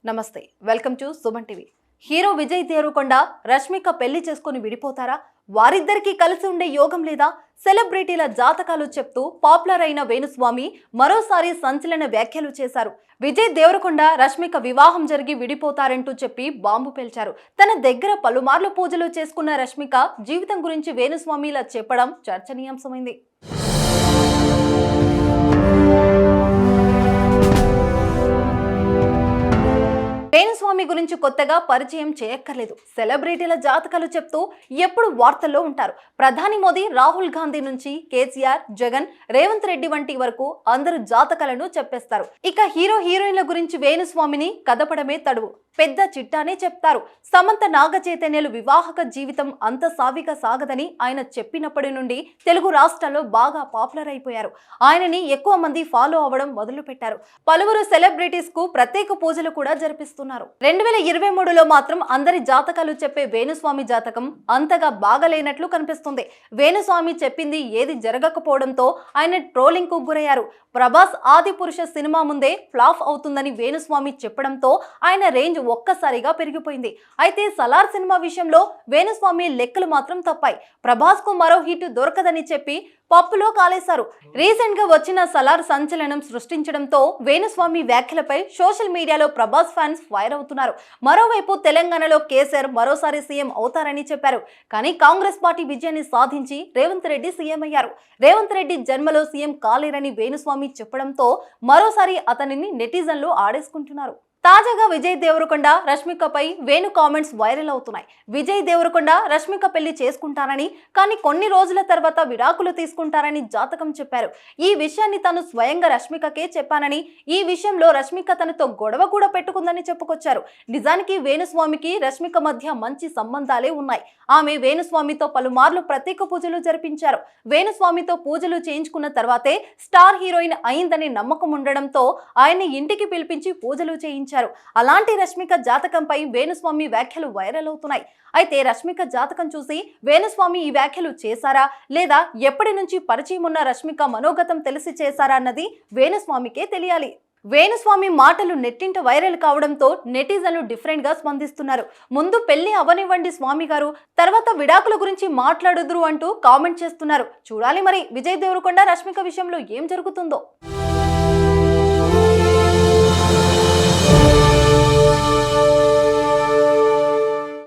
నమస్తే welcome to Suman TV. Hero Vijay Deverakonda Rashmika పెళ్లి చేసుకుని విడిపోతారా? వారిద్దరికీ కలిసి ఉండే యోగం లేదా? సెలబ్రిటీల జాతకాలు చెప్తూ పాపులర్ అయిన వేణుస్వామి మరోసారి సంచలన వ్యాఖ్యలు చేశారు. విజయ్ దేవరకొండ రష్మిక వివాహం జరిగి విడిపోతారంటూ చెప్పి బాంబు పేల్చారు. తన దగ్గర పలుమార్లు పూజలు చేసుకున్న రష్మిక జీవితం గురించి వేణుస్వామి ఇలా చెప్పడం చర్చనీయాంశమైంది. వేణుస్వామి గురించి కొత్తగా పరిచయం చేయక్కర్లేదు. సెలబ్రిటీల జాతకాలు చెప్తూ ఎప్పుడు వార్తల్లో ఉంటారు. ప్రధాని మోదీ, రాహుల్ గాంధీ నుంచి కేసీఆర్, జగన్, రేవంత్ రెడ్డి వంటి వరకు అందరూ జాతకాలను చెప్పేస్తారు. ఇక హీరో హీరోయిన్ల గురించి వేణుస్వామిని కదపడమే తడువు, పెద్ద చిట్టానే చెప్తారు. సమంత, నాగ చైతన్యలు వివాహక జీవితం అంత సావిగా సాగదని ఆయన చెప్పినప్పటి నుండి తెలుగు రాష్ట్రాల్లో బాగా పాపులర్ అయిపోయారు. ఆయనని ఎక్కువ మంది ఫాలో అవ్వడం మొదలు పెట్టారు. పలువురు సెలబ్రిటీస్ కు ప్రత్యేక పూజలు కూడా జరిపిస్తున్నారు. 2023లో మాత్రం అందరి జాతకాలు చెప్పే వేణుస్వామి జాతకం అంతగా బాగలేనట్లు కనిపిస్తుంది. వేణుస్వామి చెప్పింది ఏది జరగకపోవడంతో ఆయన ట్రోలింగ్ కు గురయ్యారు. ప్రభాస్ ఆది పురుష సినిమా ముందే ఫ్లాప్ అవుతుందని వేణుస్వామి చెప్పడంతో ఆయన రేంజ్ ఒక్కసారిగా పెరిగిపోయింది. అయితే సలార్ సినిమా విషయంలో వేణుస్వామి లెక్కలు మాత్రం తప్పాయి. ప్రభాస్ కు మరో హిట్ దొరకదని చెప్పి పప్పులో కాలేశారు. రీసెంట్ గా వచ్చిన సలార్ సంచలనం సృష్టించడంతో వేణుస్వామి వ్యాఖ్యలపై సోషల్ మీడియాలో ప్రభాస్ ఫ్యాన్స్ ఫైర్ అవుతున్నారు. మరోవైపు తెలంగాణలో కేసీఆర్ మరోసారి సీఎం అవుతారని చెప్పారు. కానీ కాంగ్రెస్ పార్టీ విజయాన్ని సాధించి రేవంత్ రెడ్డి సీఎం అయ్యారు. రేవంత్ రెడ్డి జన్మలో సీఎం కాలేరని వేణుస్వామి చెప్పడంతో మరోసారి అతనిని నెటిజన్లు ఆడేసుకుంటున్నారు. తాజాగా విజయ్ దేవరకొండ రష్మికపై వేణు కామెంట్స్ వైరల్ అవుతున్నాయి. విజయ్ దేవరకొండ రష్మిక పెళ్లి చేసుకుంటారని, కానీ కొన్ని రోజుల తర్వాత విడాకులు తీసుకుంటారని జాతకం చెప్పారు. ఈ విషయాన్ని తాను స్వయంగా రష్మికకే చెప్పానని, ఈ విషయంలో రష్మిక తనతో గొడవ కూడా పెట్టుకుందని చెప్పుకొచ్చారు. నిజానికి వేణుస్వామికి రష్మిక మధ్య మంచి సంబంధాలే ఉన్నాయి. ఆమె వేణుస్వామితో పలుమార్లు ప్రత్యేక పూజలు జరిపించారు. వేణుస్వామితో పూజలు చేయించుకున్న తర్వాతే స్టార్ హీరోయిన్ అయిందనే నమ్మకం ఉండడంతో ఆయన్ని ఇంటికి పిలిపించి పూజలు చేయించారు. అలాంటి రష్మిక జాతకంపై వేణుస్వామి వ్యాఖ్యలు వైరల్ అవుతున్నాయి. అయితే రష్మిక జాతకం చూసి వేణుస్వామి ఈ వ్యాఖ్యలు చేశారా లేదా ఎప్పటి నుంచి పరిచయం ఉన్న రష్మిక మనోగతం తెలిసి చేశారా అన్నది వేణుస్వామికే తెలియాలి. వేణుస్వామి మాటలు నెట్టింట వైరల్ కావడంతో నెటిజన్లు డిఫరెంట్ గా స్పందిస్తున్నారు. ముందు పెళ్లి అవనివ్వండి స్వామి గారు, తర్వాత విడాకుల గురించి మాట్లాడుదురు అంటూ కామెంట్ చేస్తున్నారు. చూడాలి మరి విజయ్ దేవరకొండ రష్మిక విషయంలో ఏం జరుగుతుందో.